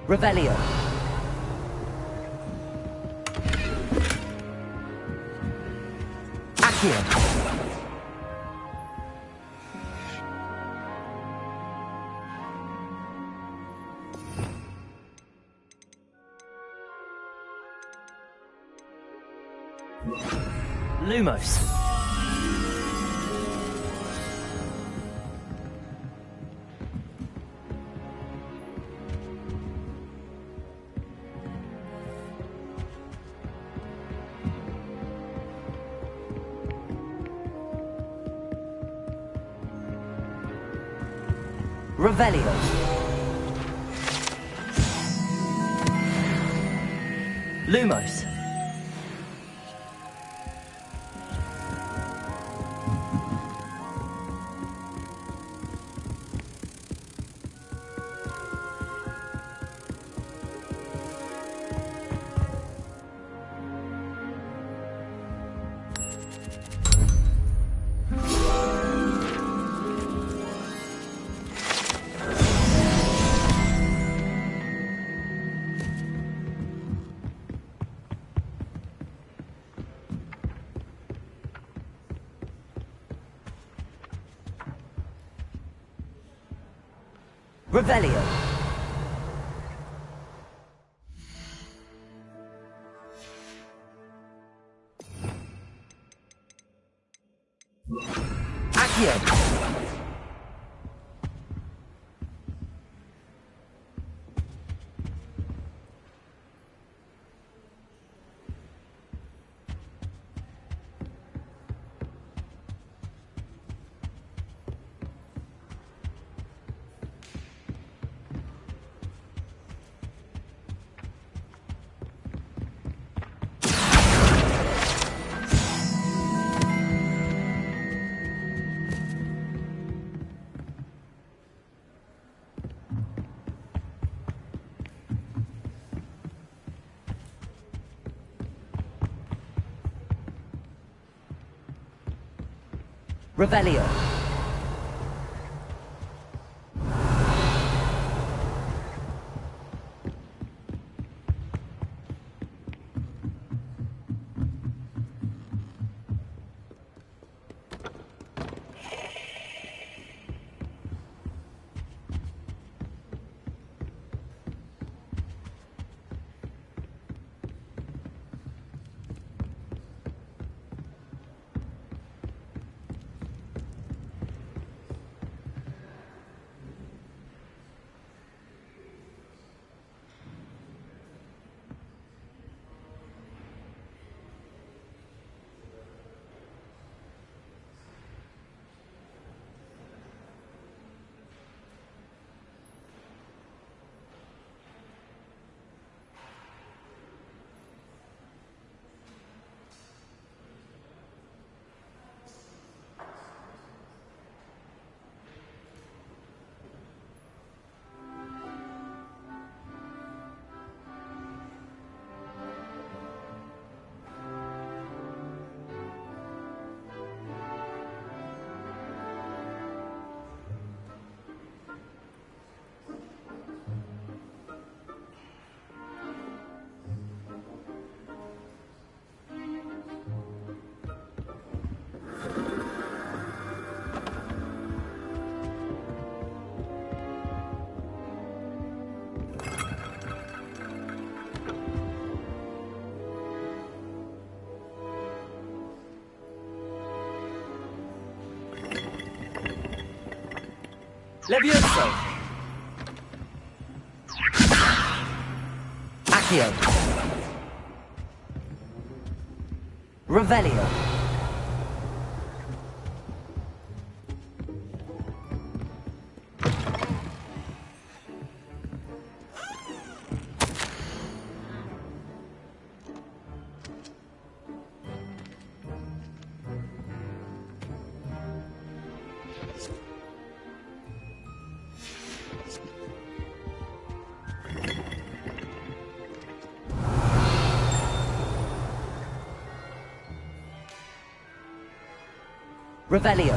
Revelio. Accio. Lumos. Revelio. Lumos. Revelio. Accio. Revelio. Levioso. Accio. Revelio. Revelio.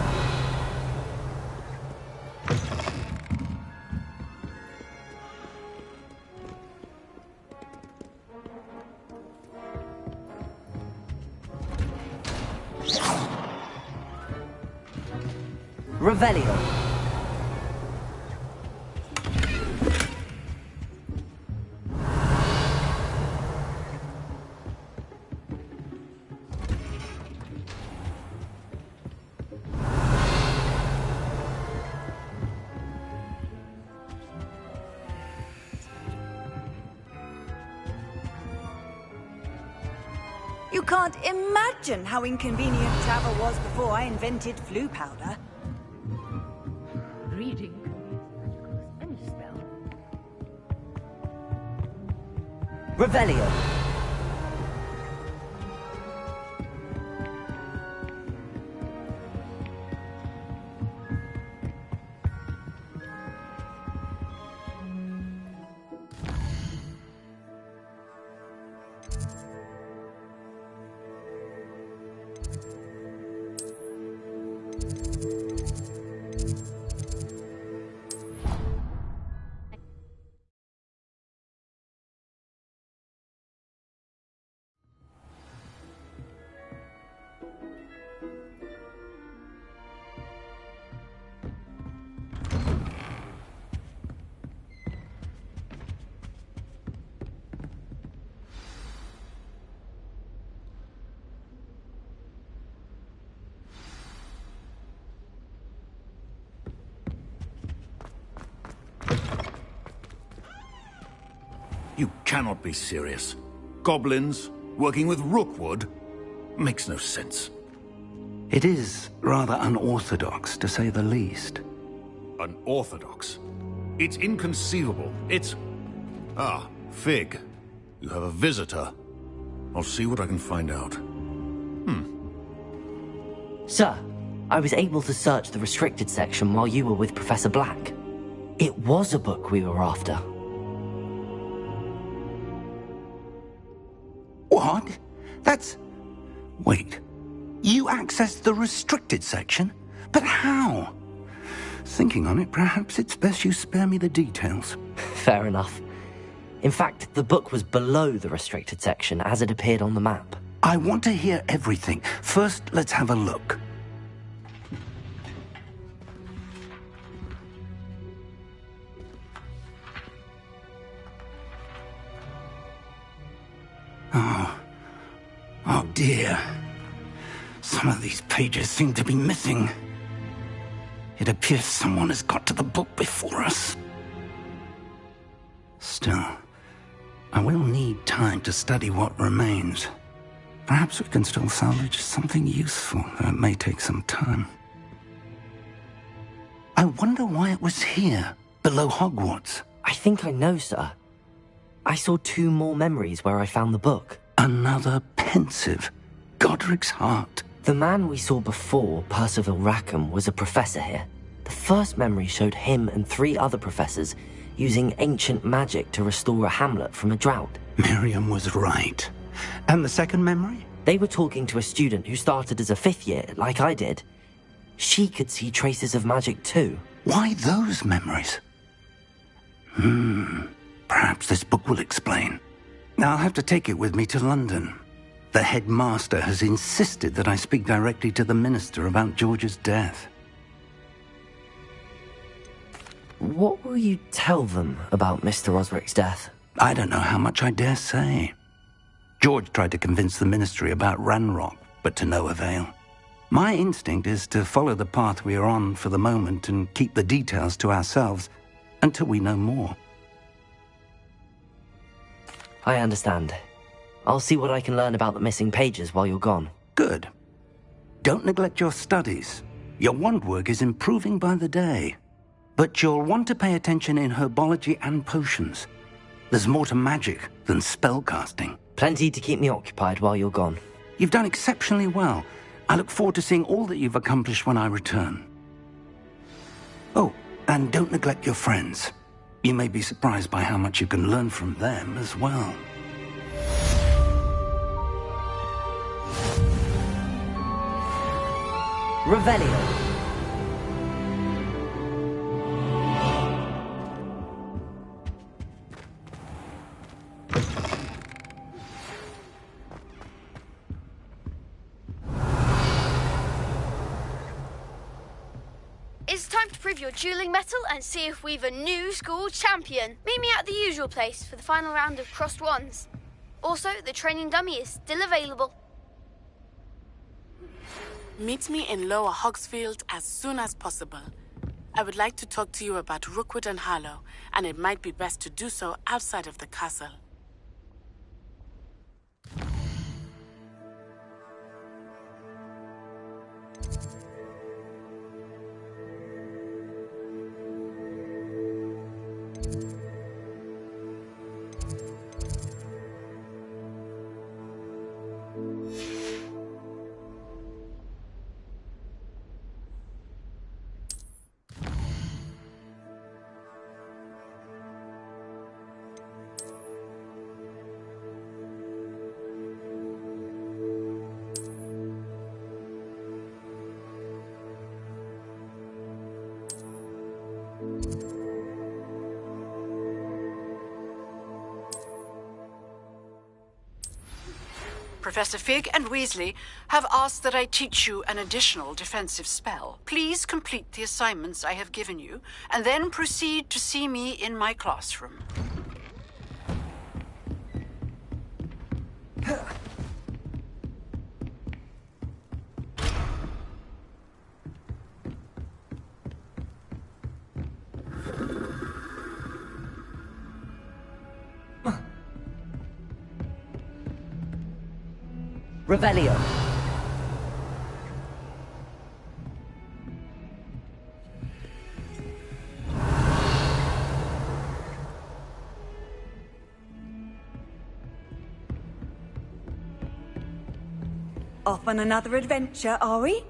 Revelio. You can't imagine how inconvenient travel was before I invented flu powder. Reading any spell. Revelio. You cannot be serious. Goblins working with Rookwood? Makes no sense. It is rather unorthodox, to say the least. Unorthodox? It's inconceivable. It's... Ah, Fig. You have a visitor. I'll see what I can find out. Sir, I was able to search the restricted section while you were with Professor Black. It was a book we were after. What? That's... Wait. You accessed the restricted section? But how? Thinking on it, perhaps it's best you spare me the details. Fair enough. In fact, the book was below the restricted section as it appeared on the map. I want to hear everything. First, let's have a look. Oh dear. Some of these pages seem to be missing. It appears someone has got to the book before us. Still, I will need time to study what remains. Perhaps we can still salvage something useful, though it may take some time. I wonder why it was here, below Hogwarts. I think I know, sir. I saw 2 more memories where I found the book. Another pensive. Godric's heart. The man we saw before, Percival Rackham, was a professor here. The first memory showed him and 3 other professors using ancient magic to restore a hamlet from a drought. Miriam was right. And the second memory? They were talking to a student who started as a 5th year, like I did. She could see traces of magic too. Why those memories? Perhaps this book will explain. I'll have to take it with me to London. The headmaster has insisted that I speak directly to the minister about George's death. What will you tell them about Mr. Osric's death? I don't know how much I dare say. George tried to convince the ministry about Ranrock, but to no avail. My instinct is to follow the path we are on for the moment and keep the details to ourselves until we know more. I understand. I'll see what I can learn about the missing pages while you're gone. Good. Don't neglect your studies. Your wand work is improving by the day. But you'll want to pay attention in herbology and potions. There's more to magic than spellcasting. Plenty to keep me occupied while you're gone. You've done exceptionally well. I look forward to seeing all that you've accomplished when I return. Oh, and don't neglect your friends. You may be surprised by how much you can learn from them as well. Revelio. It's time to prove your dueling mettle and see if we've a new school champion. Meet me at the usual place for the final round of crossed wands. Also, the training dummy is still available. Meet me in Lower Hogsfield as soon as possible. I would like to talk to you about Rookwood and Harlow, and it might be best to do so outside of the castle. Professor Fig and Weasley have asked that I teach you an additional defensive spell. Please complete the assignments I have given you, and then proceed to see me in my classroom. Revelio. Off on another adventure, are we?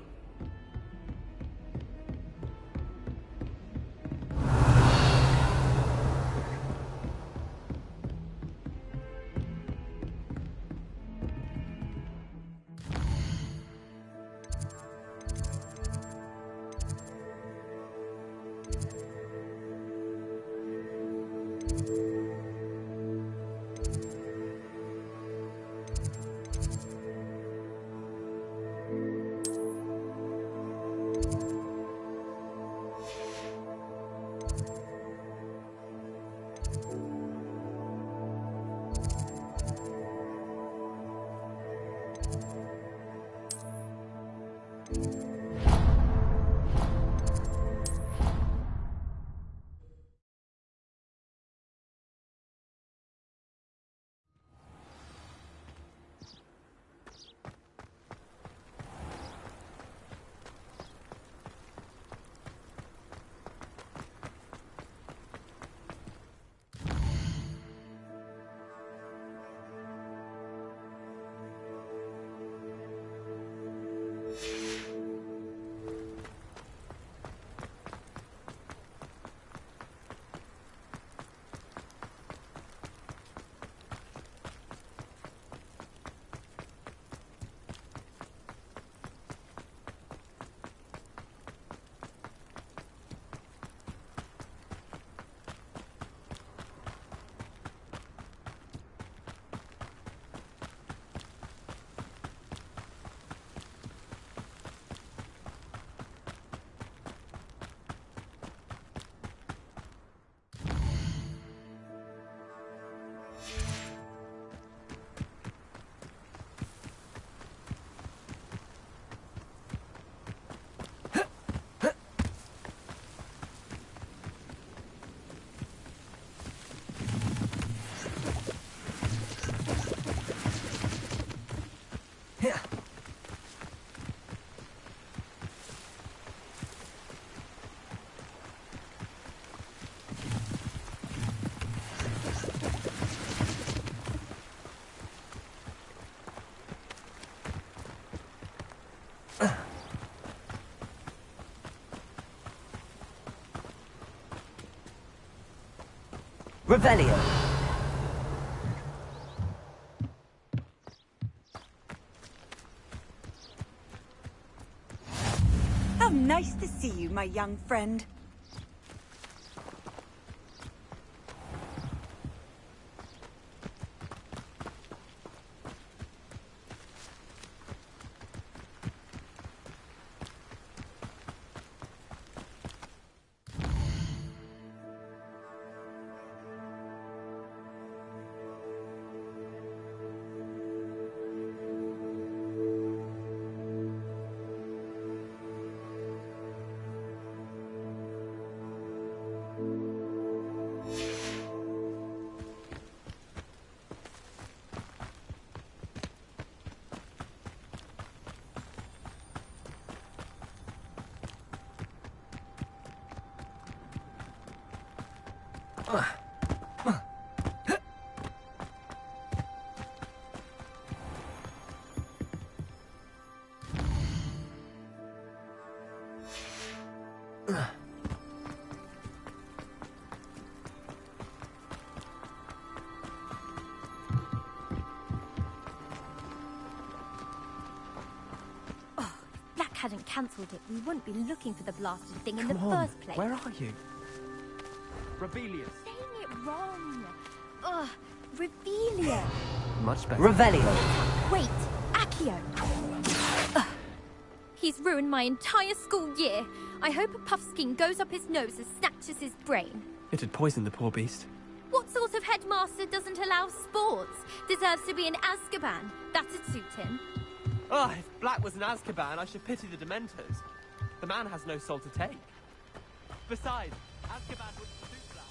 Revelio. How nice to see you, my young friend. Hadn't cancelled it, we wouldn't be looking for the blasted thing in the first place. Where are you? Rebellious. Saying it wrong. Ugh, Revelia. Much better. Revelio. Wait, Accio. Ugh. He's ruined my entire school year. I hope a puffskein goes up his nose and snatches his brain. It'd poison the poor beast. What sort of headmaster doesn't allow sports? Deserves to be in Azkaban. That'd suit him. Ah, if Black was in Azkaban, I should pity the Dementors. The man has no soul to take. Besides, Azkaban wouldn't suit Black.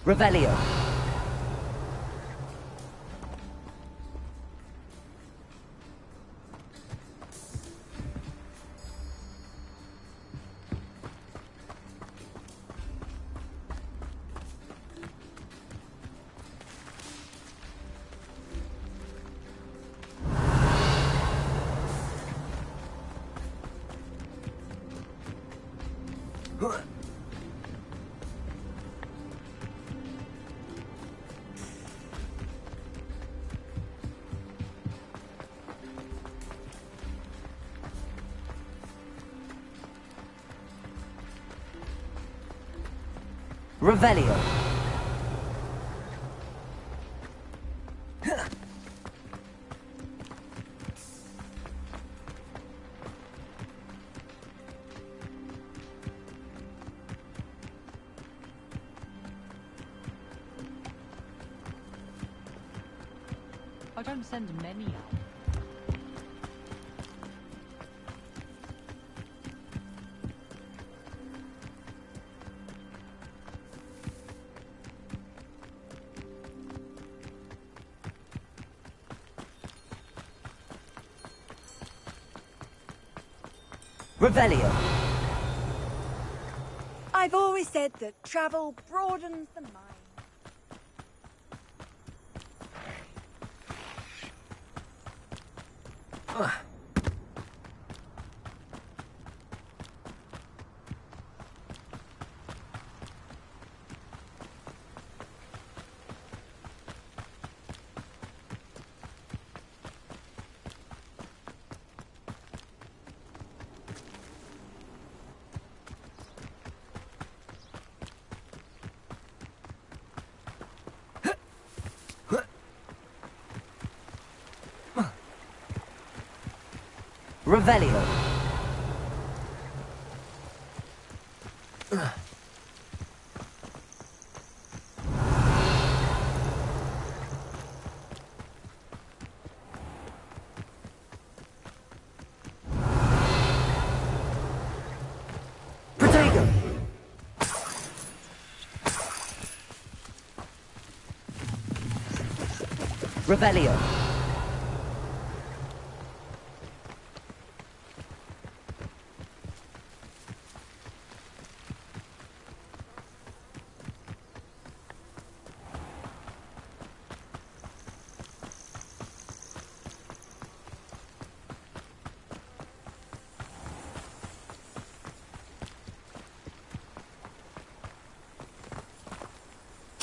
Revelio. Revelio. I don't send many out. Revelio. I've always said that travel broadens the mind. Revelio. Protego. Revelio.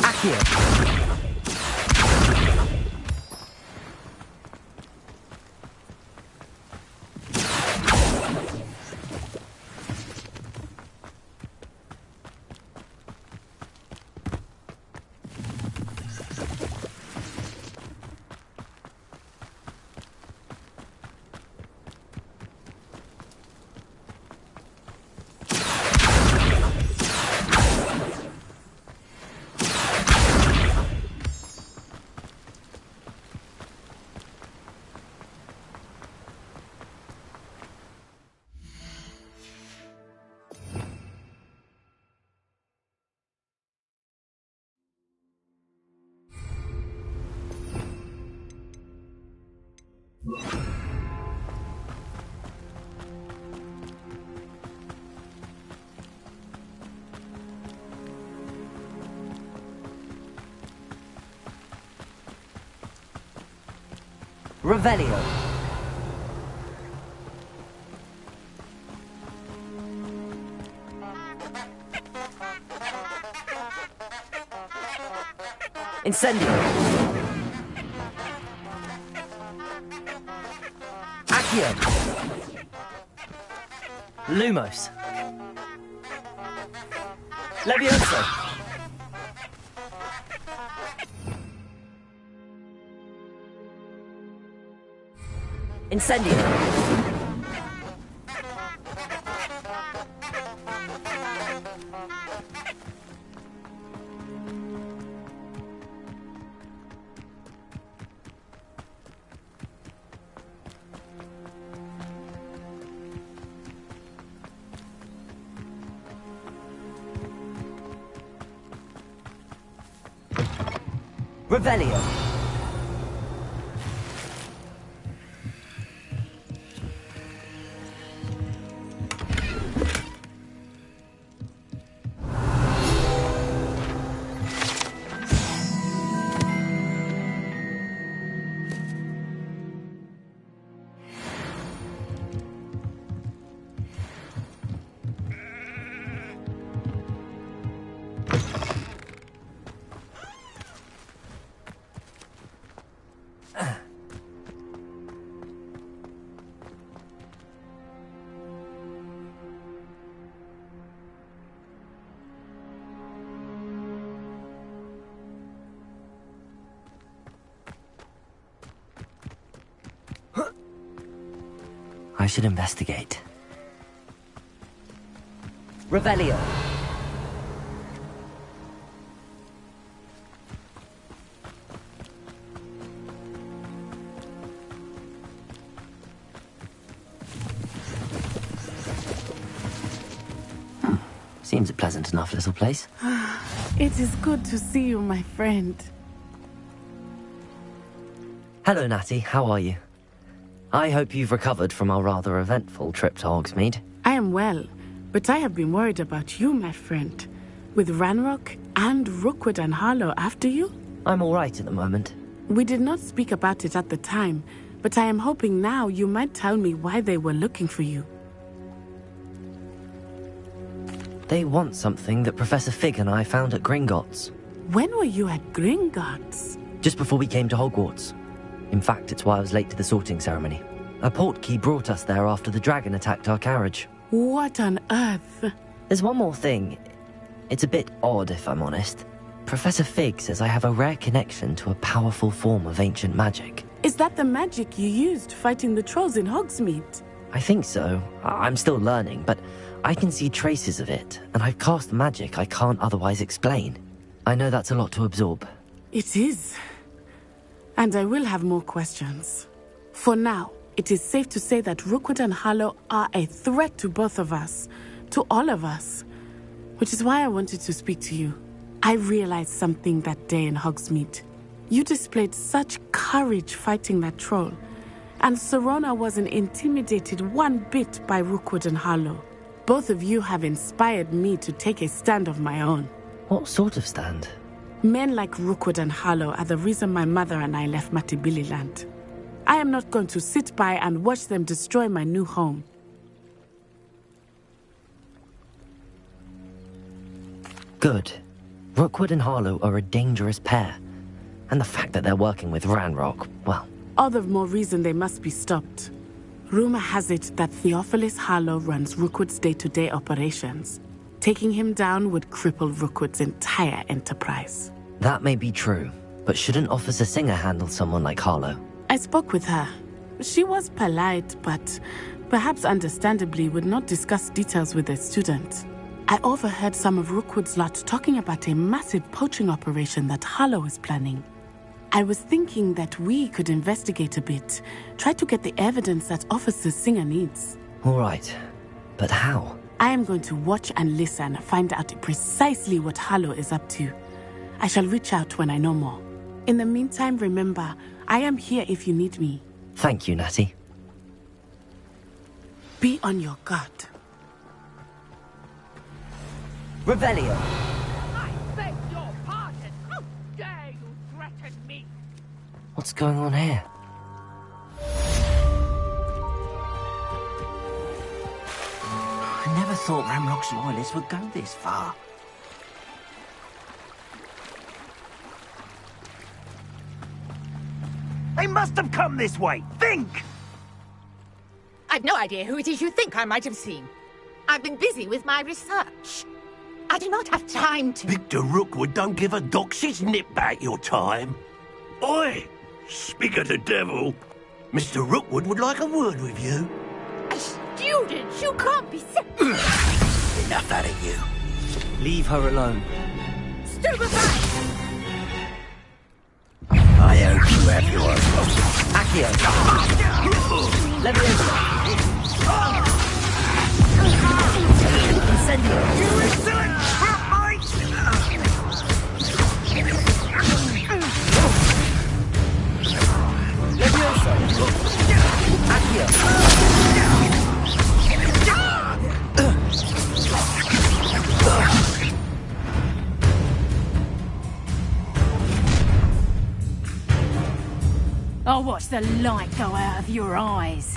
Accio. Revelio. Incendio. Accio. Lumos. Levioso. Incendio. Revelio. I should investigate. Revelio. Seems a pleasant enough little place. It is good to see you, my friend. Hello, Natty. How are you? I hope you've recovered from our rather eventful trip to Hogsmeade. I am well, but I have been worried about you, my friend. With Ranrock and Rookwood and Harlow after you? I'm all right at the moment. We did not speak about it at the time, but I am hoping now you might tell me why they were looking for you. They want something that Professor Fig and I found at Gringotts. When were you at Gringotts? Just before we came to Hogwarts. In fact, it's why I was late to the sorting ceremony. A portkey brought us there after the dragon attacked our carriage. What on earth? There's one more thing. It's a bit odd, if I'm honest. Professor Fig says I have a rare connection to a powerful form of ancient magic. Is that the magic you used fighting the trolls in Hogsmeade? I think so. I'm still learning, but I can see traces of it, and I've cast magic I can't otherwise explain. I know that's a lot to absorb. It is. And I will have more questions. For now, it is safe to say that Rookwood and Harlow are a threat to both of us, to all of us. Which is why I wanted to speak to you. I realized something that day in Hogsmeade. You displayed such courage fighting that troll, and Serona wasn't intimidated one bit by Rookwood and Harlow. Both of you have inspired me to take a stand of my own. What sort of stand? Men like Rookwood and Harlow are the reason my mother and I left Matibililand. I am not going to sit by and watch them destroy my new home. Good. Rookwood and Harlow are a dangerous pair. And the fact that they're working with Ranrock, well... All the more reason they must be stopped. Rumor has it that Theophilus Harlow runs Rookwood's day-to-day operations. Taking him down would cripple Rookwood's entire enterprise. That may be true, but shouldn't Officer Singer handle someone like Harlow? I spoke with her. She was polite, but perhaps understandably would not discuss details with a student. I overheard some of Rookwood's lot talking about a massive poaching operation that Harlow is planning. I was thinking that we could investigate a bit, try to get the evidence that Officer Singer needs. All right, but how? I am going to watch and listen, find out precisely what Harlow is up to. I shall reach out when I know more. In the meantime, remember, I am here if you need me. Thank you, Natty. Be on your guard. Revelio. I beg your pardon. How dare you threaten me? What's going on here? I never thought Ranrock's loyalists would go this far. They must have come this way. Think! I've no idea who it is you think I might have seen. I've been busy with my research. I do not have time to... Victor Rookwood don't give a doxy's nip back your time. Oi! Speak of the devil. Mr. Rookwood would like a word with you. A student? You can't be sick. Enough out of you. Leave her alone. Stupefy! I hope you have your... Accio! Incendio! You insolent crap, mate! Levioso! Accio! I'll watch the light go out of your eyes.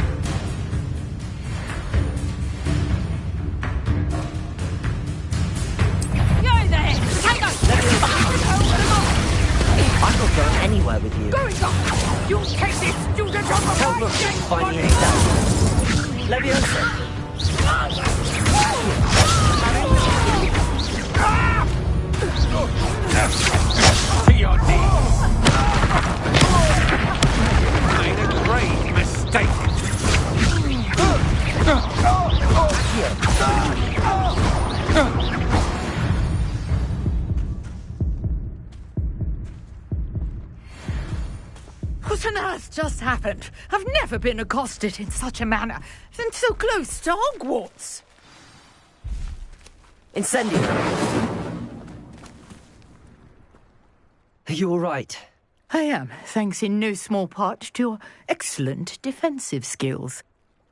Yo there! Tango! I'm not going anywhere with you. Going up! You'll take this student on the Tell right Rook to dead find body! me himself. Levioso! To your knees! Made a great mistake. What on earth just happened? I've never been accosted in such a manner, and so close to Hogwarts. Incendio! Are you all right? I am, thanks in no small part to your excellent defensive skills.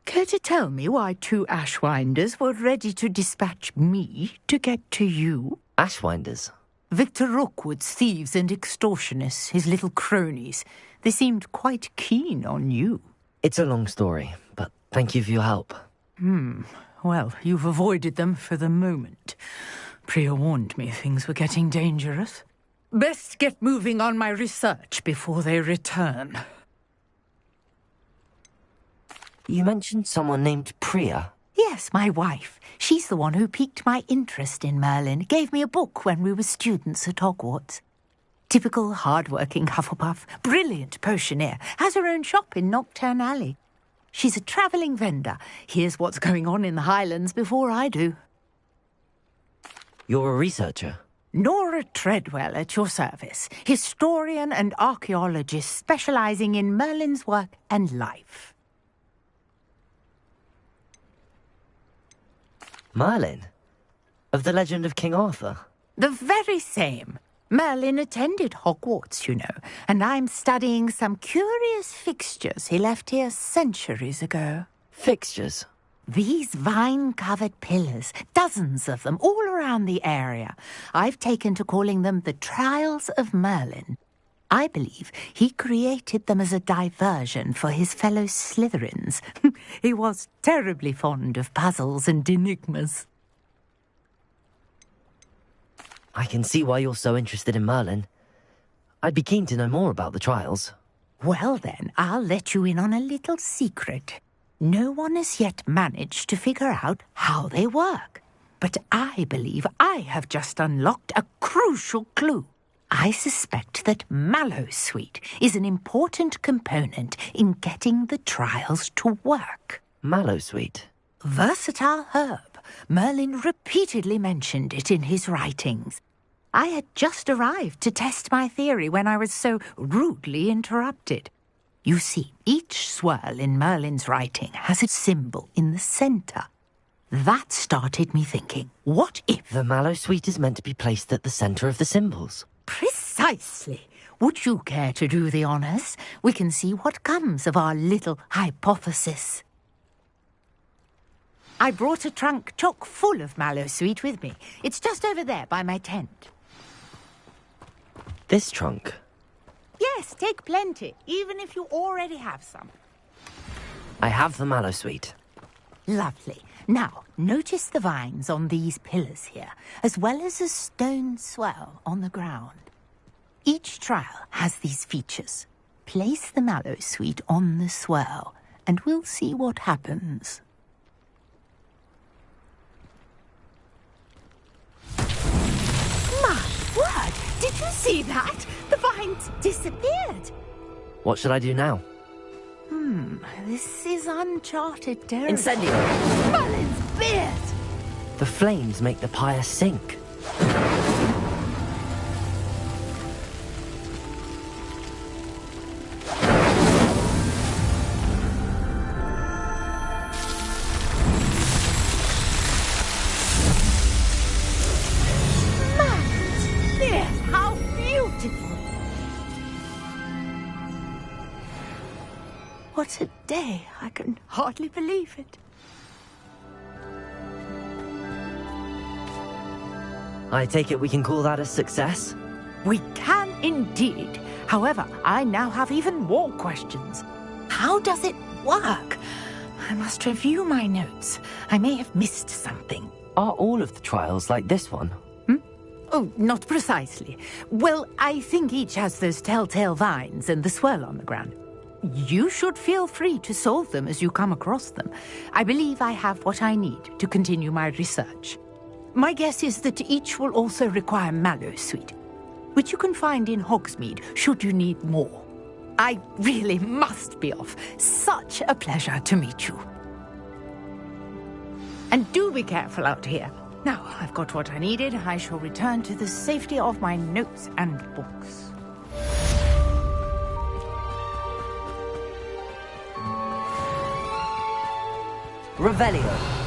Care to tell me why 2 Ashwinders were ready to dispatch me to get to you? Ashwinders? Victor Rookwood's thieves and extortionists, his little cronies. They seemed quite keen on you. It's a long story, but thank you for your help. Well, you've avoided them for the moment. Priya warned me things were getting dangerous. Best get moving on my research before they return. You mentioned someone named Priya. Yes, my wife. She's the one who piqued my interest in Merlin. Gave me a book when we were students at Hogwarts. Typical hard-working Hufflepuff, brilliant potioneer, has her own shop in Knockturn Alley. She's a travelling vendor. Hears what's going on in the Highlands before I do. You're a researcher? Nora Treadwell at your service, historian and archaeologist specialising in Merlin's work and life. Merlin? Of the legend of King Arthur? The very same. Merlin attended Hogwarts, you know, and I'm studying some curious fixtures he left here centuries ago. Fixtures? These vine-covered pillars, dozens of them, all around the area. I've taken to calling them the Trials of Merlin. I believe he created them as a diversion for his fellow Slytherins. He was terribly fond of puzzles and enigmas. I can see why you're so interested in Merlin. I'd be keen to know more about the trials. Well then, I'll let you in on a little secret. No one has yet managed to figure out how they work. But I believe I have just unlocked a crucial clue. I suspect that Mallowsweet is an important component in getting the trials to work. Mallowsweet? Versatile herb. Merlin repeatedly mentioned it in his writings. I had just arrived to test my theory when I was so rudely interrupted. You see, each swirl in Merlin's writing has a symbol in the centre. That started me thinking, what if... The Mallowsweet is meant to be placed at the centre of the symbols. Precisely. Would you care to do the honours? We can see what comes of our little hypothesis. I brought a trunk chock full of Mallowsweet with me. It's just over there by my tent. This trunk? Yes, take plenty, even if you already have some. I have the Mallowsweet. Lovely. Now, notice the vines on these pillars here, as well as a stone swell on the ground. Each trial has these features. Place the mallow sweet on the swell, and we'll see what happens. My word! Did you see that? The vines disappeared. What should I do now? This is uncharted territory. Incendio! Merlin's beard! The flames make the pyre sink. Merlin's beard! How beautiful! What a day! I can hardly believe it. I take it we can call that a success? We can indeed. However, I now have even more questions. How does it work? I must review my notes. I may have missed something. Are all of the trials like this one? Oh, not precisely. Well, I think each has those telltale vines and the swirl on the ground. You should feel free to solve them as you come across them. I believe I have what I need to continue my research. My guess is that each will also require mallow sweet, which you can find in Hogsmeade should you need more. I really must be off. Such a pleasure to meet you. And do be careful out here. Now, I've got what I needed. I shall return to the safety of my notes and books. Revelio.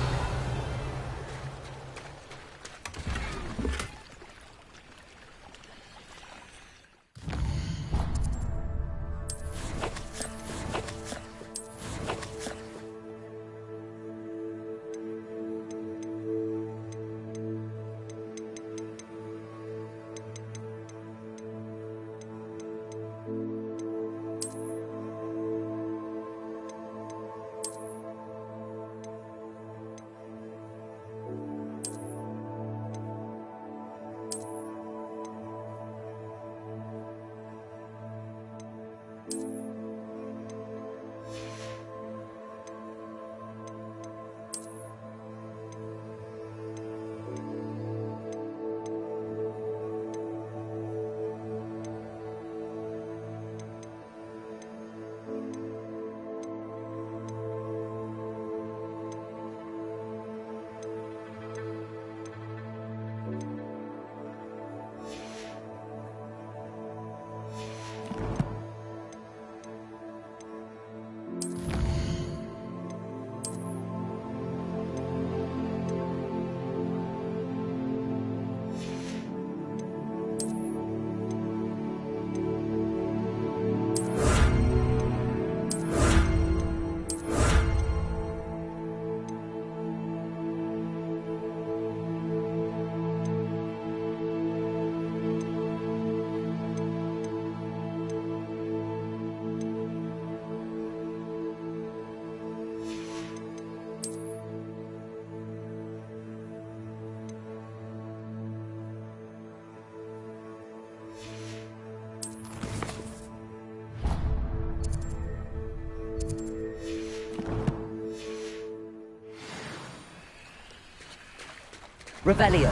Revelio.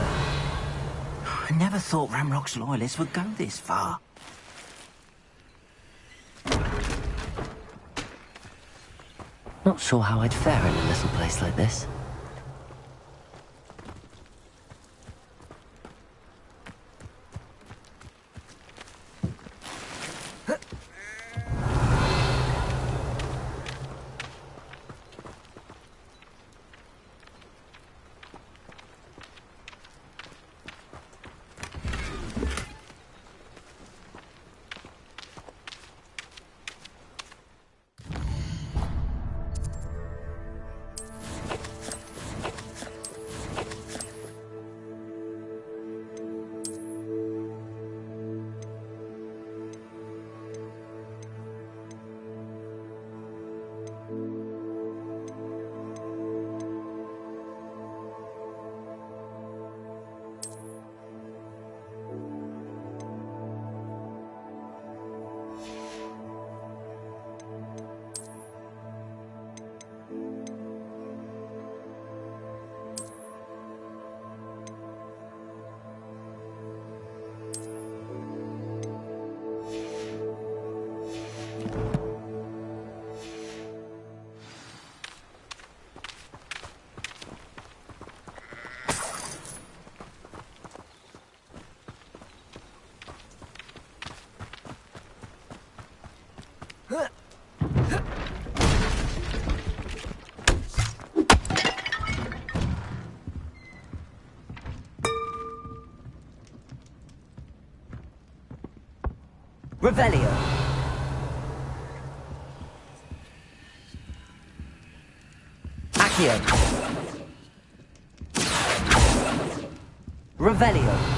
I never thought Ranrock's loyalists would go this far. Not sure how I'd fare in a little place like this. Revelio. Accio. Revelio.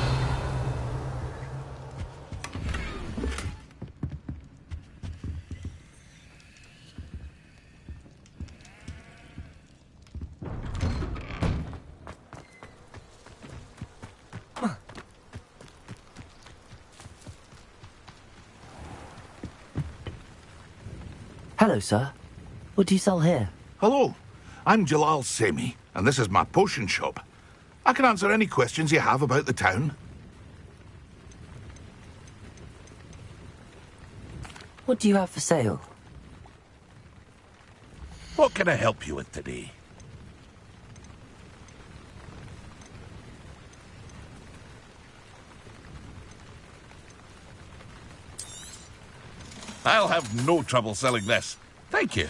Hello, sir. What do you sell here? Hello, I'm Jalal Semi, and this is my potion shop. I can answer any questions you have about the town. What do you have for sale? What can I help you with today? I'll have no trouble selling this. Thank you.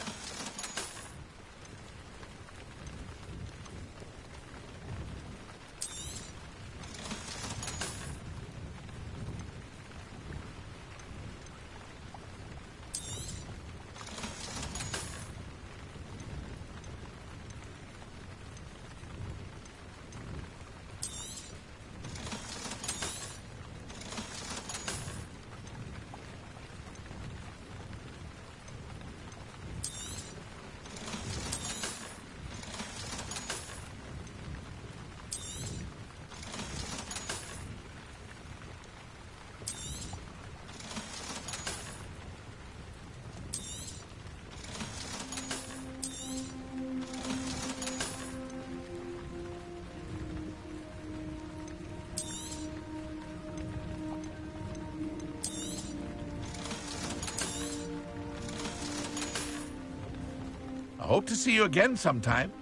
I hope to see you again sometime.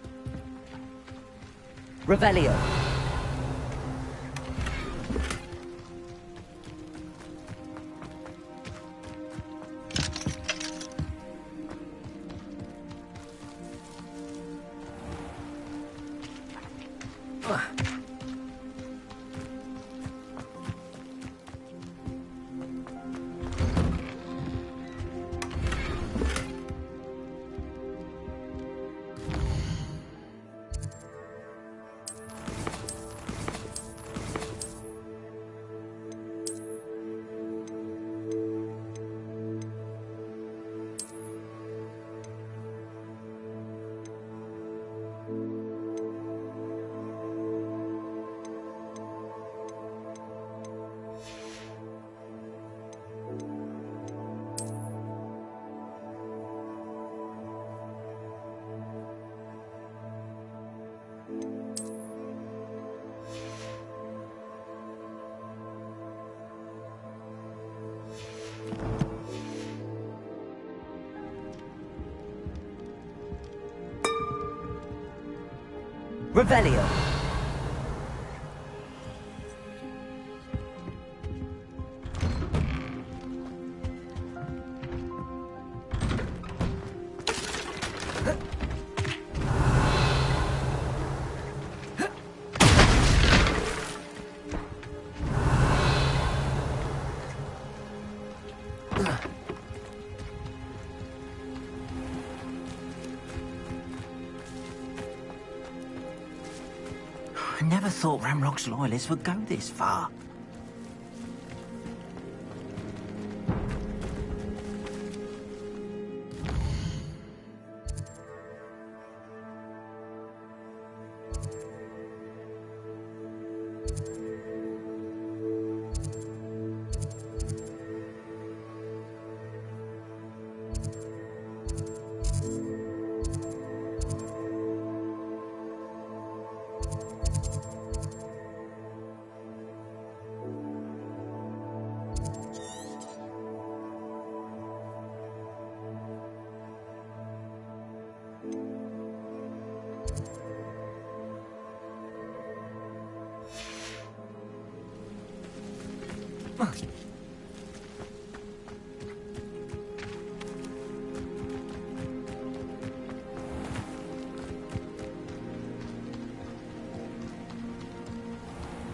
Revelio. Revelio. I never thought Ramrock's loyalists would go this far.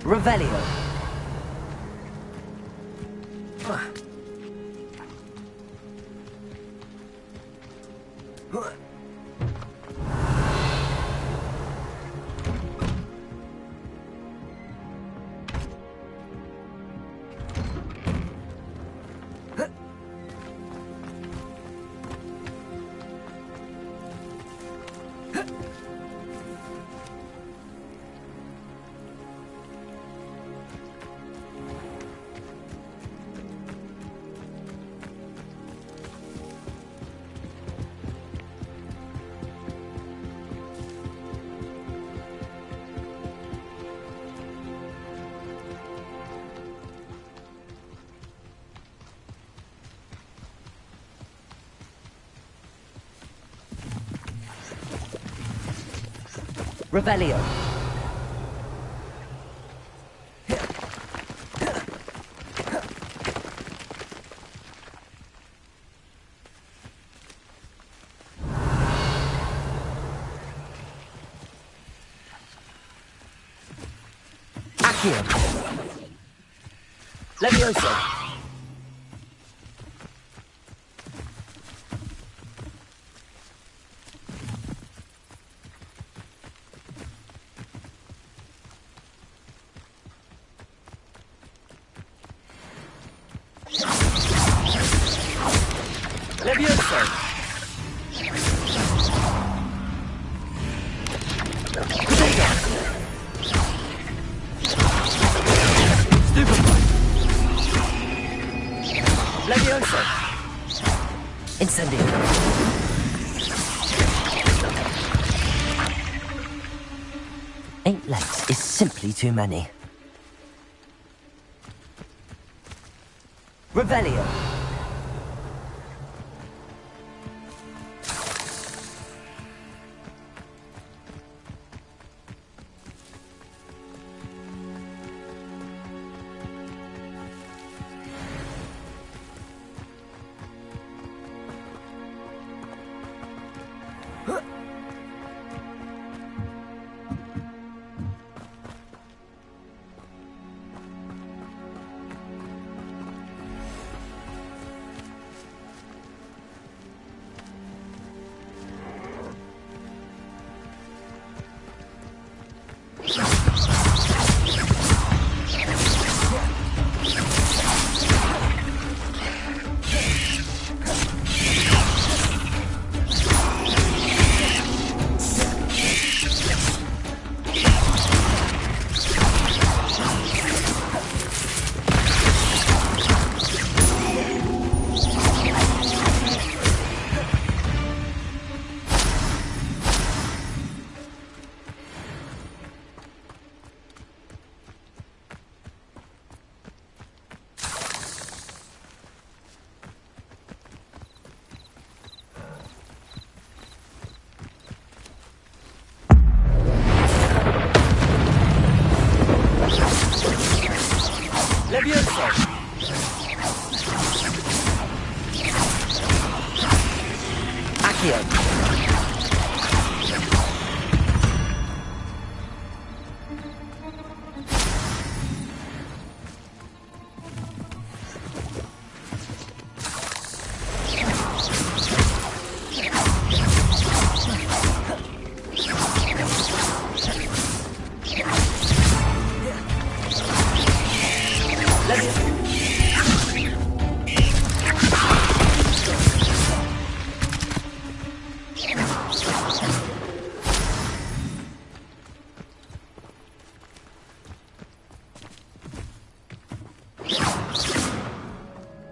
Revelio. Revelio. Accio. Levioso. Levioso. Levioso. Incendio. Eight legs is simply too many. Revelio. Levioso. Accio.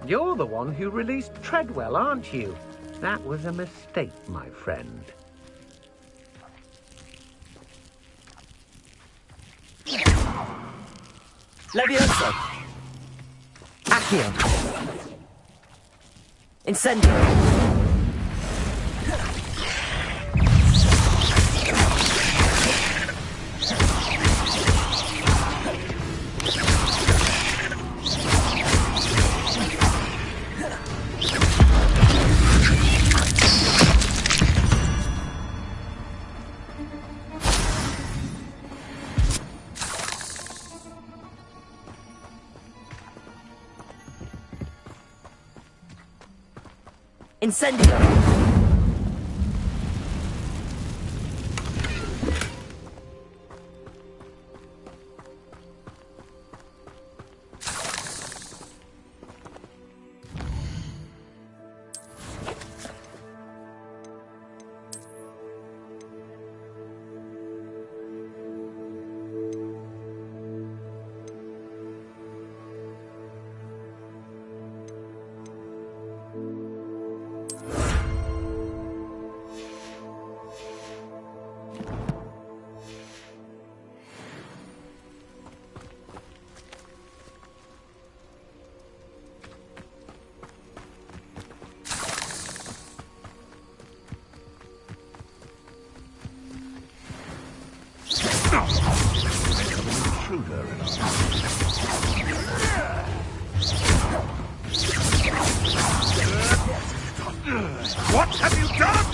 You're the one who released Treadwell, aren't you? That was a mistake, my friend. Levioso. Accio. Incendio. Incendio! intruder in our What have you done?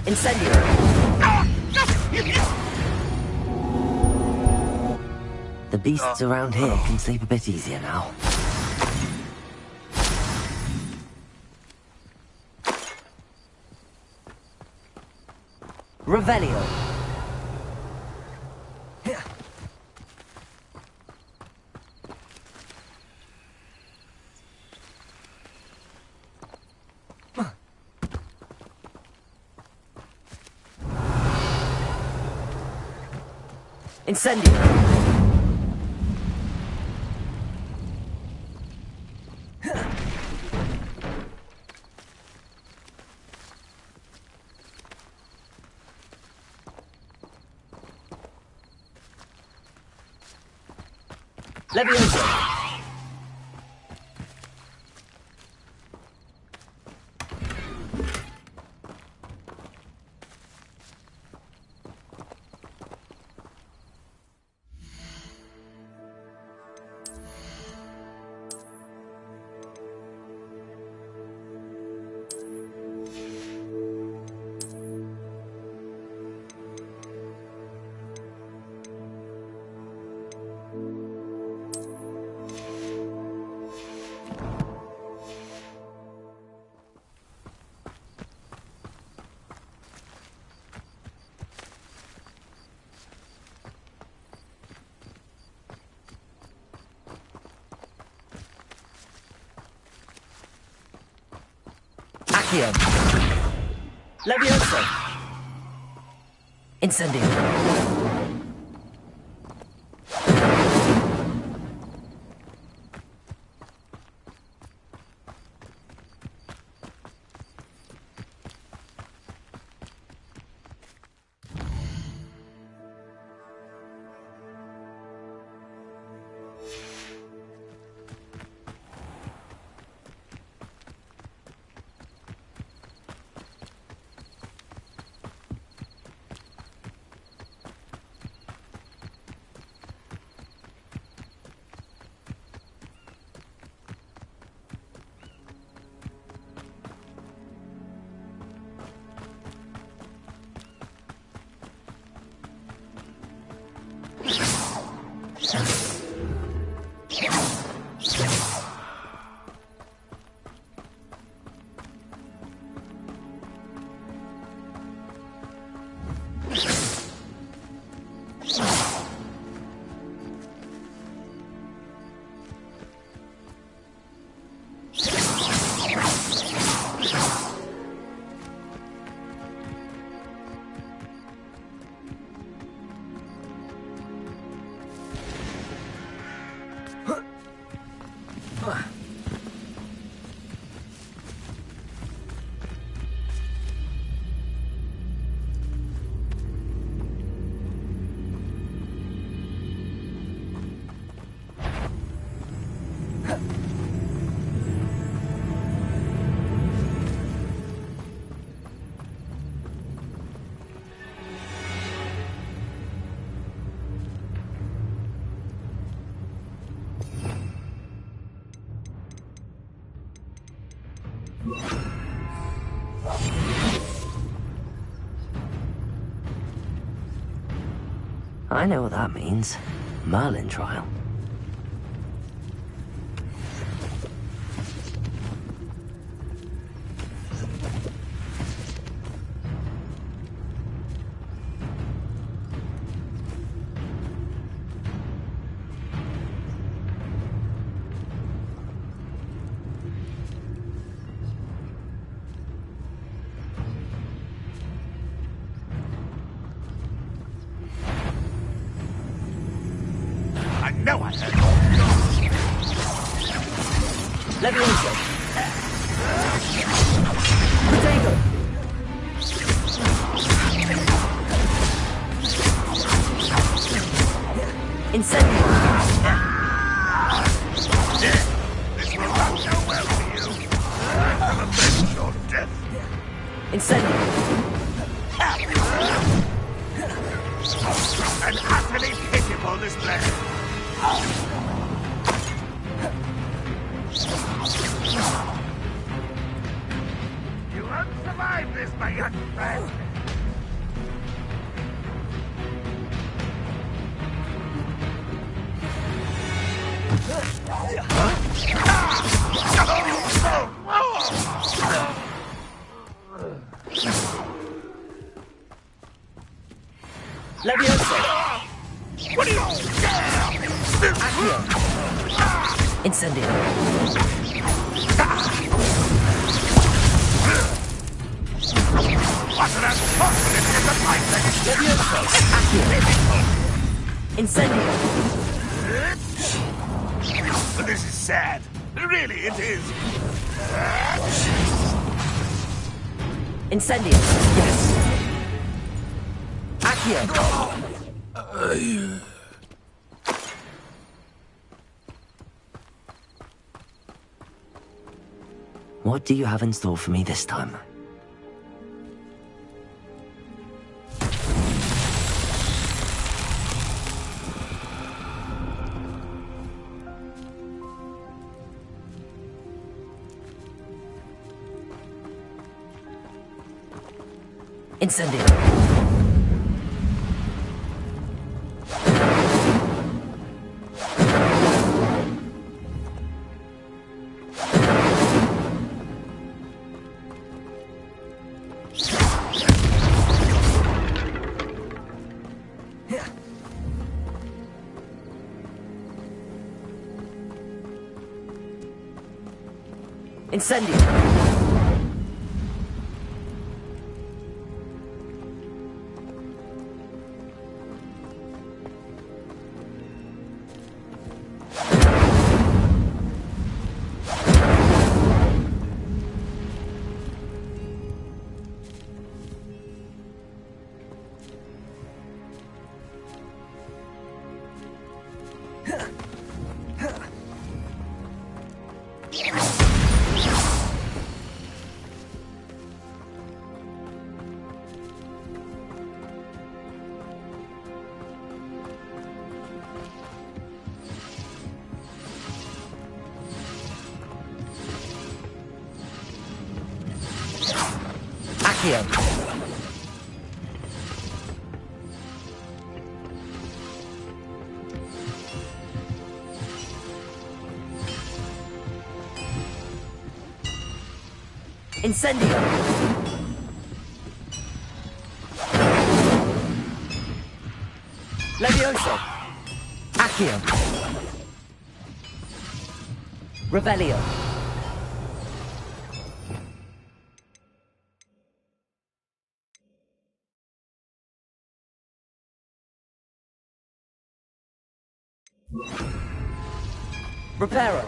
Incendiary! The beasts around here can sleep a bit easier now. Revelio! Incendio! Levioso! Accio! Levioso! Incendio! I know what that means. Merlin trial. No, I said Levioso! Potato! Incendio! This will not go well for you. I will avenge your death. Incendio! An utterly pitiful display. You won't survive this, my young friend. Levioso! What are you? Accio! Incendio! What an unfortunate disappointment! Levioso! Accio! Incendio! This is sad. Really, it is. Incendio! Yes! Accio! What do you have in store for me this time? Incendio! Incendio! Accio! Incendio! Levioso! Accio! Revelio! Reparo!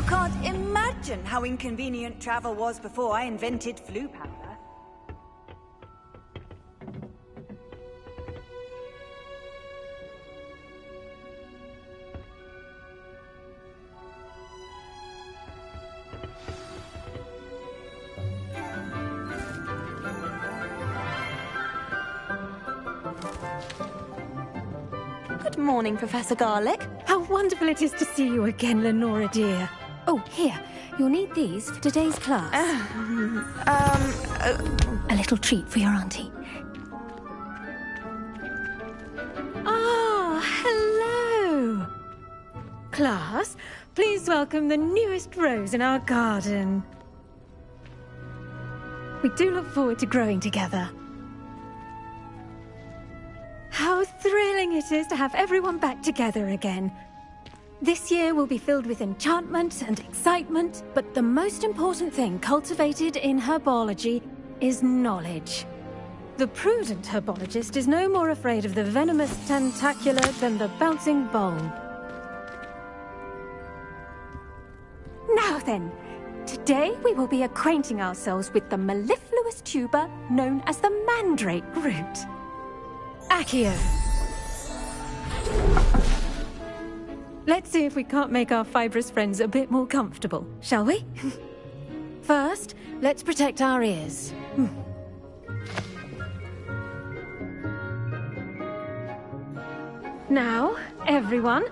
You can't imagine how inconvenient travel was before I invented flu powder. Good morning, Professor Garlick. How wonderful it is to see you again, Lenora dear. Oh, here. You'll need these for today's class. A little treat for your auntie. Ah, hello. Class, please welcome the newest rose in our garden. We do look forward to growing together. How thrilling it is to have everyone back together again. This year will be filled with enchantment and excitement, but the most important thing cultivated in herbology is knowledge. The prudent herbologist is no more afraid of the venomous tentacula than the bouncing bulb. Now then, today we will be acquainting ourselves with the mellifluous tuber known as the mandrake root. Accio. Let's see if we can't make our fibrous friends a bit more comfortable, shall we? First, let's protect our ears. Now, everyone,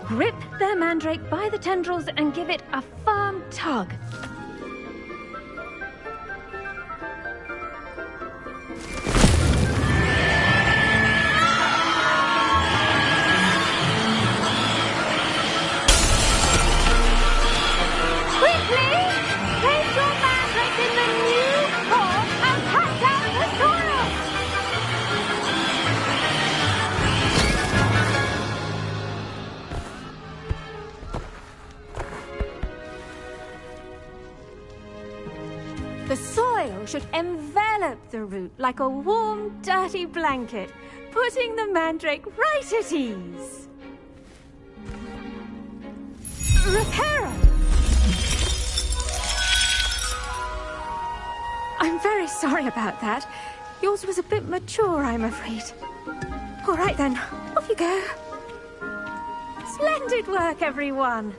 grip their mandrake by the tendrils and give it a firm tug. The soil should envelop the root like a warm, dirty blanket, putting the mandrake right at ease. Reparo! I'm very sorry about that. Yours was a bit mature, I'm afraid. All right then, off you go. Splendid work, everyone.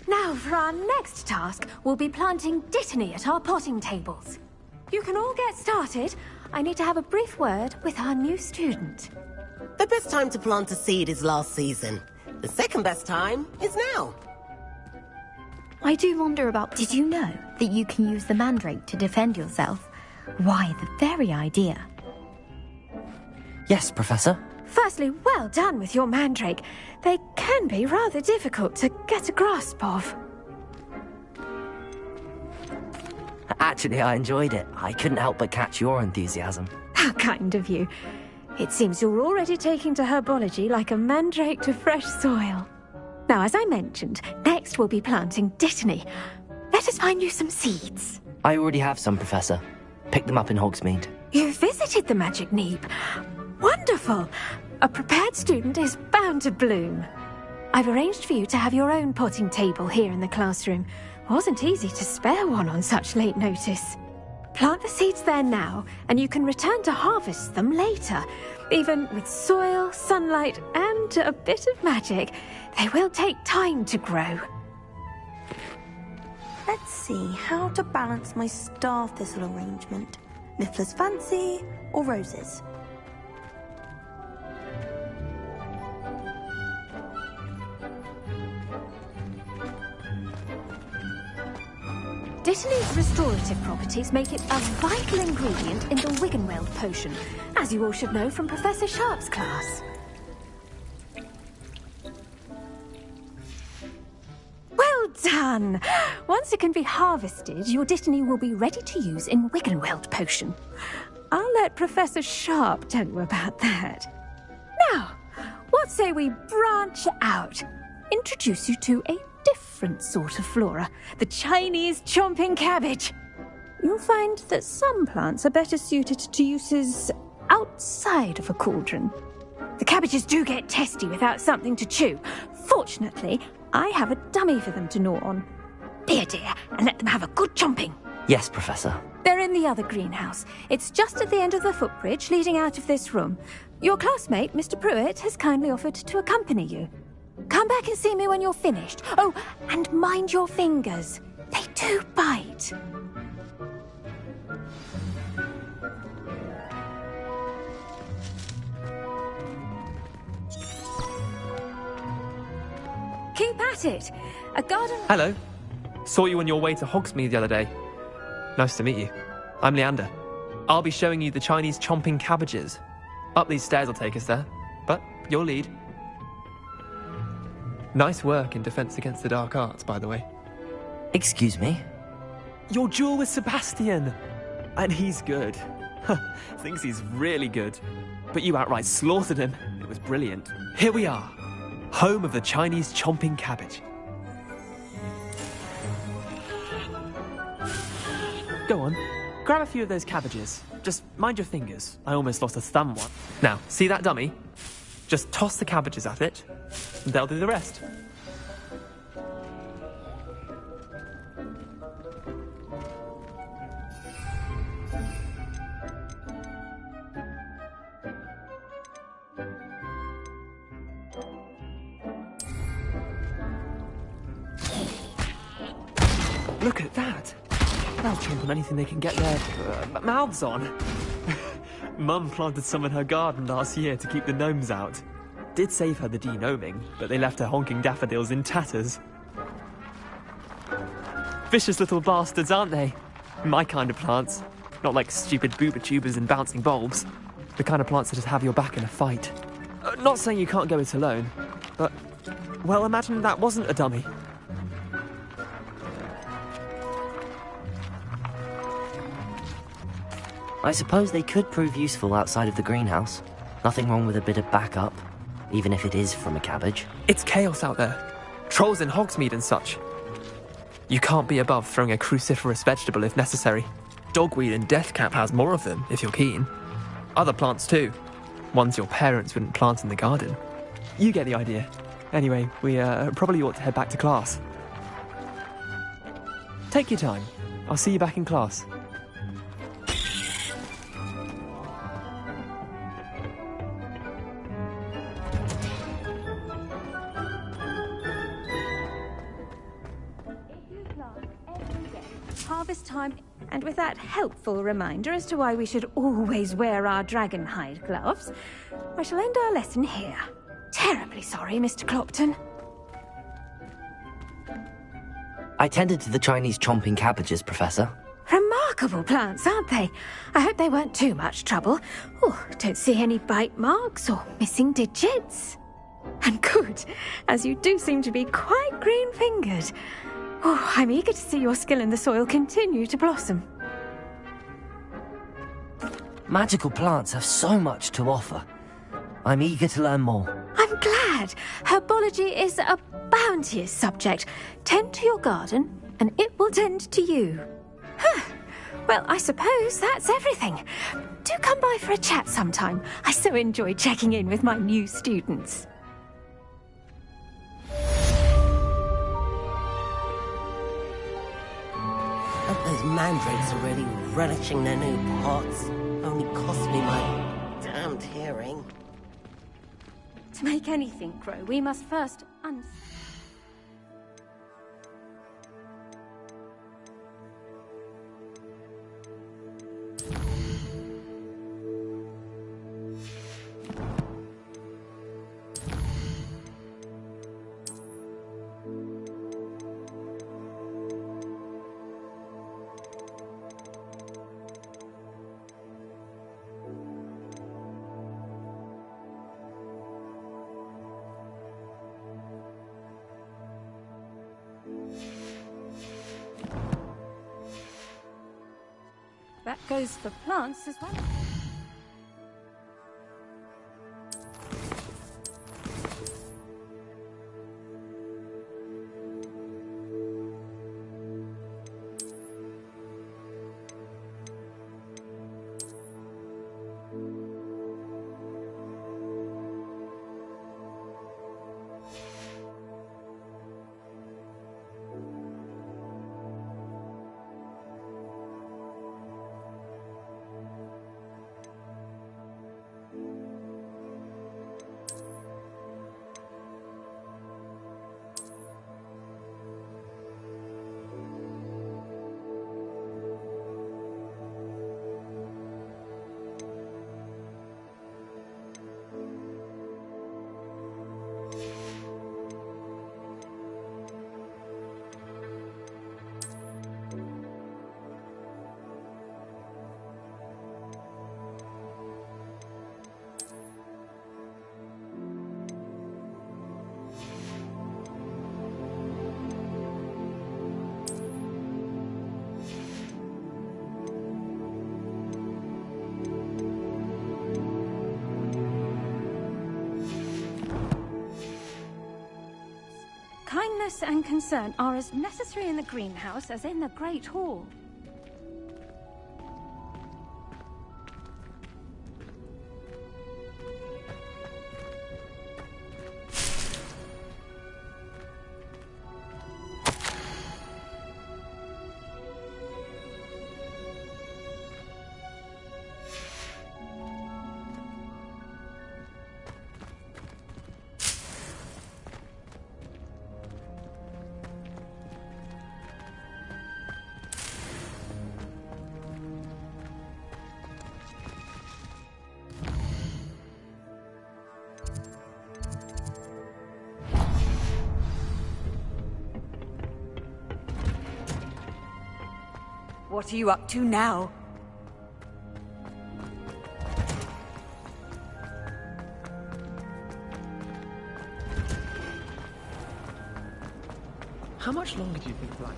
Now, for our next task, we'll be planting dittany at our potting tables. You can all get started. I need to have a brief word with our new student. The best time to plant a seed is last season. The second best time is now. I do wonder about... Did you know that you can use the mandrake to defend yourself? Why, the very idea. Yes, Professor. Firstly, well done with your mandrake. They can be rather difficult to get a grasp of. Actually, I enjoyed it. I couldn't help but catch your enthusiasm. How kind of you. It seems you're already taking to herbology like a mandrake to fresh soil. Now, as I mentioned, next we'll be planting dittany. Let us find you some seeds. I already have some, Professor. Picked them up in Hogsmeade. You visited the Magic Neep. Wonderful! A prepared student is bound to bloom. I've arranged for you to have your own potting table here in the classroom. Wasn't easy to spare one on such late notice. Plant the seeds there now, and you can return to harvest them later. Even with soil, sunlight, and a bit of magic, they will take time to grow. Let's see how to balance my star thistle arrangement. Niffler's fancy or roses? Dittany's restorative properties make it a vital ingredient in the Wiggenweld potion, as you all should know from Professor Sharp's class. Well done! Once it can be harvested, your dittany will be ready to use in Wiggenweld potion. I'll let Professor Sharp tell you about that. Now, what say we branch out? Introduce you to a different sort of flora, the Chinese chomping cabbage. You'll find that some plants are better suited to uses outside of a cauldron. The cabbages do get testy without something to chew. Fortunately, I have a dummy for them to gnaw on. Here, dear, and let them have a good chomping. Yes, Professor. They're in the other greenhouse. It's just at the end of the footbridge leading out of this room. Your classmate, Mr. Pruitt, has kindly offered to accompany you. Come back and see me when you're finished. Oh, and mind your fingers. They do bite. Keep at it. A garden... Hello. Saw you on your way to Hogsmeade the other day. Nice to meet you. I'm Leander. I'll be showing you the Chinese chomping cabbages. Up these stairs will take us there, but you'll lead. Nice work in Defense Against the Dark Arts, by the way. Excuse me? Your duel with Sebastian! And he's good. Thinks he's really good. But you outright slaughtered him. It was brilliant. Here we are. Home of the Chinese chomping cabbage. Go on, grab a few of those cabbages. Just mind your fingers. I almost lost a thumb one. Now, see that dummy? Just toss the cabbages at it, and they'll do the rest. Look at that! They'll chomp on anything they can get their mouths on. Mum planted some in her garden last year to keep the gnomes out. Did save her the de-gnoming, but they left her honking daffodils in tatters. Vicious little bastards, aren't they? My kind of plants. Not like stupid booba tubers and bouncing bulbs. The kind of plants that just have your back in a fight. Not saying you can't go it alone, but... well, imagine that wasn't a dummy. I suppose they could prove useful outside of the greenhouse. Nothing wrong with a bit of backup, even if it is from a cabbage. It's chaos out there. Trolls in Hogsmeade and such. You can't be above throwing a cruciferous vegetable if necessary. Dogweed and deathcap has more of them, if you're keen. Other plants too. Ones your parents wouldn't plant in the garden. You get the idea. Anyway, we probably ought to head back to class. Take your time. I'll see you back in class. Harvest time, and with that helpful reminder as to why we should always wear our dragon hide gloves, I shall end our lesson here. Terribly sorry, Mr. Clopton. I tended to the Chinese chomping cabbages, Professor. Remarkable plants, aren't they? I hope they weren't too much trouble. Oh, don't see any bite marks or missing digits. And good, as you do seem to be quite green-fingered. Oh, I'm eager to see your skill in the soil continue to blossom. Magical plants have so much to offer. I'm eager to learn more. I'm glad. Herbology is a bounteous subject. Tend to your garden, and it will tend to you. Well, I suppose that's everything. Do come by for a chat sometime. I so enjoy checking in with my new students. Those mandrakes are really relishing their new pots. Only cost me my damned hearing. To make anything grow, we must first That goes for plants as well. Kindness and concern are as necessary in the greenhouse as in the Great Hall. What are you up to now? How much longer do you think Black?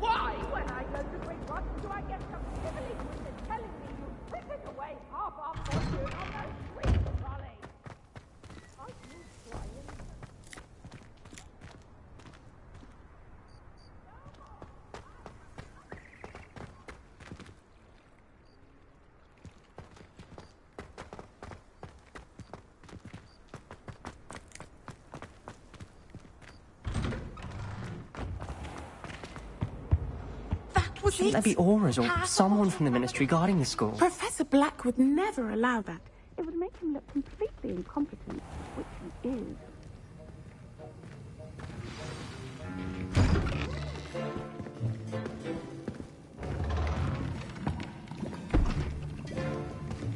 Why, when I go to Hogwarts, do I get some silly wizard telling me you've frittered away half our fortune on those sweet trolleys? Are you trying? Shouldn't there be auras or someone from the Ministry guarding the school? Professor Black would never allow that. It would make him look completely incompetent, which he is.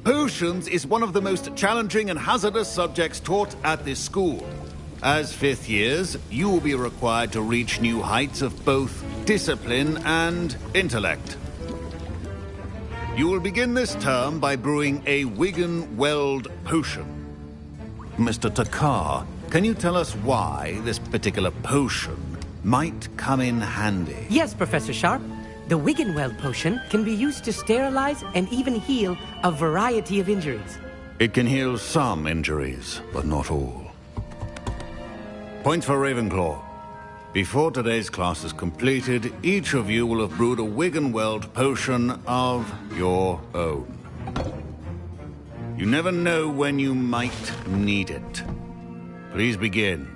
Potions is one of the most challenging and hazardous subjects taught at this school. As fifth years, you will be required to reach new heights of both discipline and intellect. You will begin this term by brewing a Wiggenweld potion. Mr. Takar, can you tell us why this particular potion might come in handy? Yes, Professor Sharp. The Wiggenweld potion can be used to sterilize and even heal a variety of injuries. It can heal some injuries, but not all. Point for Ravenclaw. Before today's class is completed, each of you will have brewed a Wiggenweld potion of your own. You never know when you might need it. Please begin.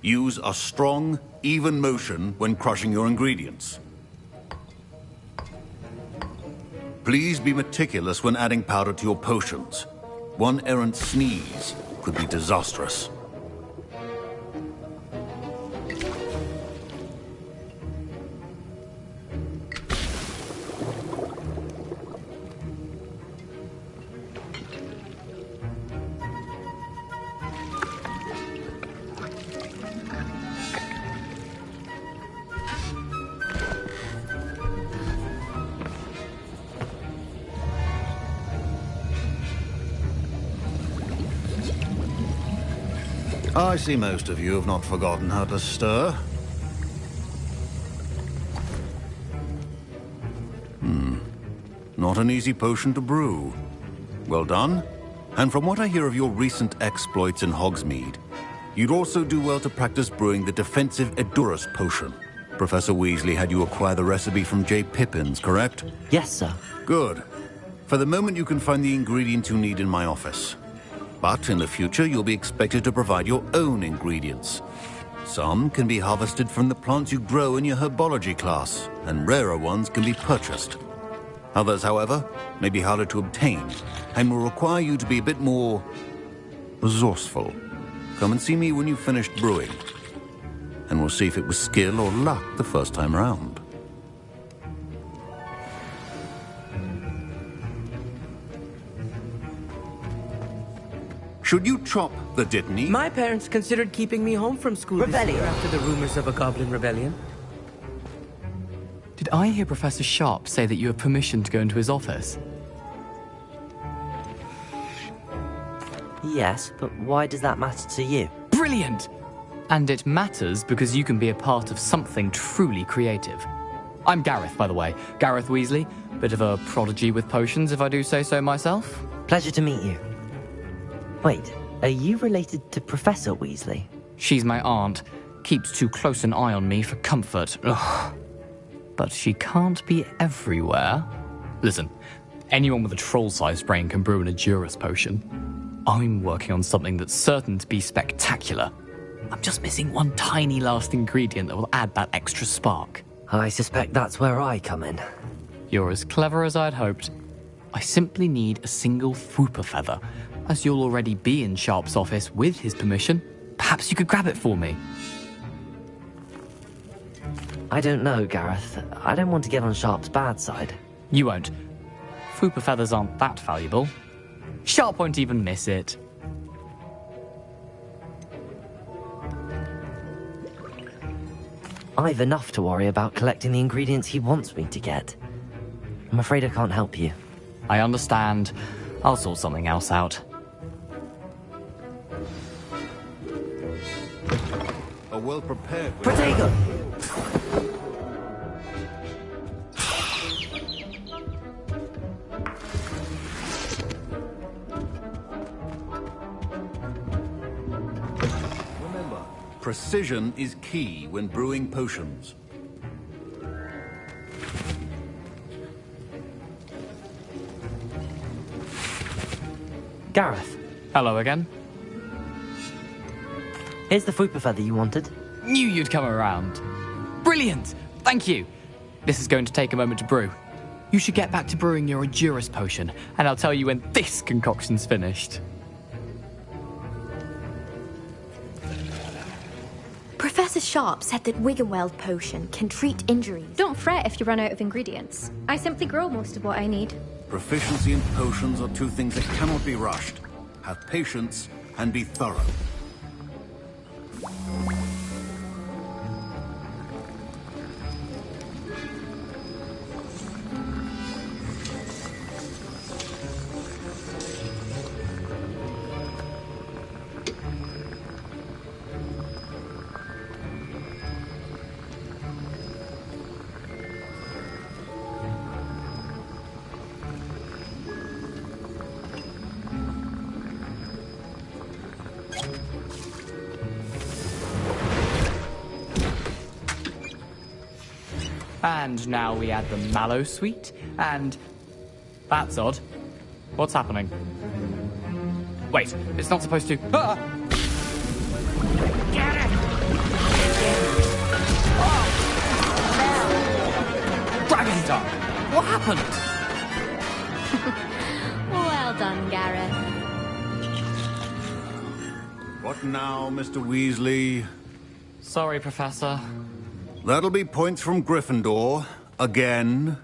Use a strong, even motion when crushing your ingredients. Please be meticulous when adding powder to your potions. One errant sneeze could be disastrous. I see most of you have not forgotten how to stir. Not an easy potion to brew. Well done. And from what I hear of your recent exploits in Hogsmeade, you'd also do well to practice brewing the defensive Edurus potion. Professor Weasley had you acquire the recipe from J. Pippins, correct? Yes, sir. Good. For the moment, you can find the ingredients you need in my office. But in the future, you'll be expected to provide your own ingredients. Some can be harvested from the plants you grow in your herbology class, and rarer ones can be purchased. Others, however, may be harder to obtain, and will require you to be a bit more resourceful. Come and see me when you've finished brewing, and we'll see if it was skill or luck the first time round. Should you chop the Dittany? My parents considered keeping me home from school this year after the rumors of a goblin rebellion. Did I hear Professor Sharp say that you have permission to go into his office? Yes, but why does that matter to you? Brilliant! And it matters because you can be a part of something truly creative. I'm Gareth, by the way. Gareth Weasley. Bit of a prodigy with potions, if I do say so myself. Pleasure to meet you. Wait, are you related to Professor Weasley? She's my aunt. Keeps too close an eye on me for comfort. Ugh. But she can't be everywhere. Listen, anyone with a troll-sized brain can brew an Edurus potion. I'm working on something that's certain to be spectacular. I'm just missing one tiny last ingredient that will add that extra spark. I suspect that's where I come in. You're as clever as I'd hoped. I simply need a single Fwooper feather. As you'll already be in Sharp's office with his permission, perhaps you could grab it for me. I don't know, Gareth. I don't want to get on Sharp's bad side. You won't. Fwooper feathers aren't that valuable. Sharp won't even miss it. I've enough to worry about collecting the ingredients he wants me to get. I'm afraid I can't help you. I understand. I'll sort something else out. A well-prepared... Protego! Remember, precision is key when brewing potions. Gareth. Hello again. Here's the Fwooper feather you wanted. Knew you'd come around. Brilliant! Thank you. This is going to take a moment to brew. You should get back to brewing your Edurus potion, and I'll tell you when this concoction's finished. Professor Sharp said that Wiggenweld potion can treat injuries. Don't fret if you run out of ingredients. I simply grow most of what I need. Proficiency and potions are two things that cannot be rushed. Have patience and be thorough. And now we add the mallow sweet, and... That's odd. What's happening? Wait, it's not supposed to... Ah! Get it! Dragon Tongue! What happened? Well done, Gareth. What now, Mr. Weasley? Sorry, Professor. That'll be points from Gryffindor. Again.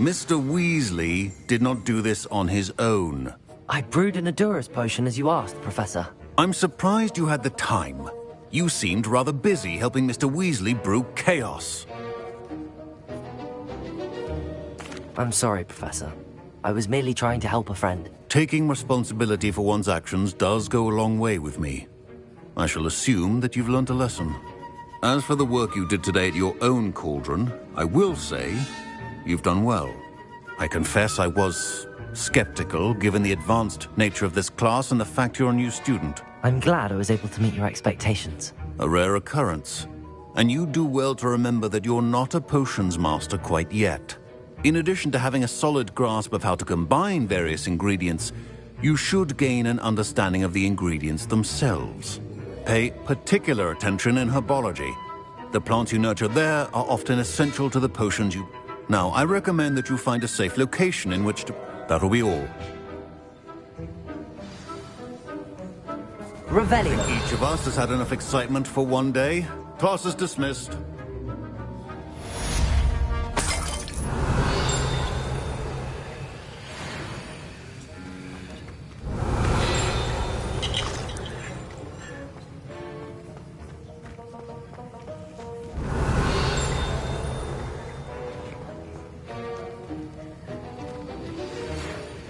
Mr. Weasley did not do this on his own. I brewed an Edurus potion as you asked, Professor. I'm surprised you had the time. You seemed rather busy helping Mr. Weasley brew chaos. I'm sorry, Professor. I was merely trying to help a friend. Taking responsibility for one's actions does go a long way with me. I shall assume that you've learnt a lesson. As for the work you did today at your own cauldron, I will say you've done well. I confess I was skeptical, given the advanced nature of this class and the fact you're a new student. I'm glad I was able to meet your expectations. A rare occurrence. And you do well to remember that you're not a potions master quite yet. In addition to having a solid grasp of how to combine various ingredients, you should gain an understanding of the ingredients themselves. Pay particular attention in herbology. The plants you nurture there are often essential to the potions you... Now, I recommend that you find a safe location in which to... That'll be all. Revelio. Each of us has had enough excitement for one day. Class is dismissed.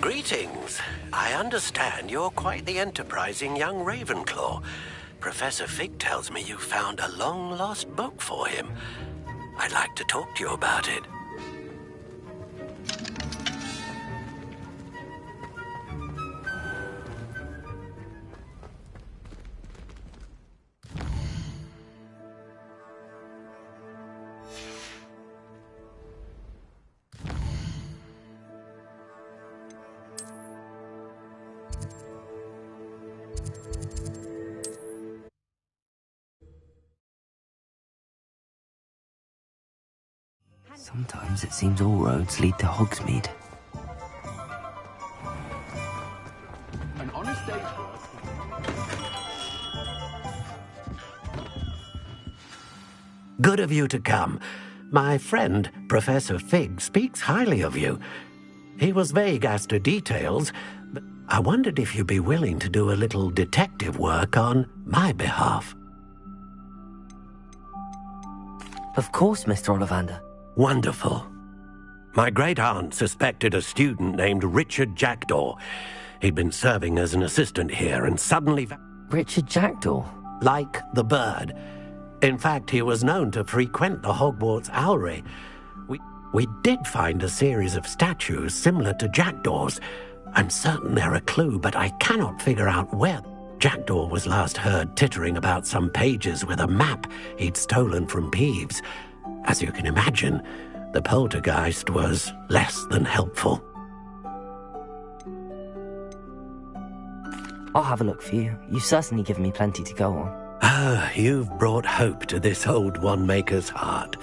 Greetings. I understand you're quite the enterprising young Ravenclaw. Professor Fig tells me you found a long-lost book for him. I'd like to talk to you about it. Sometimes it seems all roads lead to Hogsmeade. An honest day's work. Good of you to come. My friend, Professor Fig, speaks highly of you. He was vague as to details, but I wondered if you'd be willing to do a little detective work on my behalf. Of course, Mr. Ollivander. Wonderful. My great-aunt suspected a student named Richard Jackdaw. He'd been serving as an assistant here and suddenly... Richard Jackdaw? Like the bird. In fact, he was known to frequent the Hogwarts Owlry. We did find a series of statues similar to jackdaws. I'm certain they're a clue, but I cannot figure out where. Jackdaw was last heard tittering about some pages with a map he'd stolen from Peeves. As you can imagine, the poltergeist was less than helpful. I'll have a look for you. You've certainly given me plenty to go on. Ah, you've brought hope to this old one-maker's heart.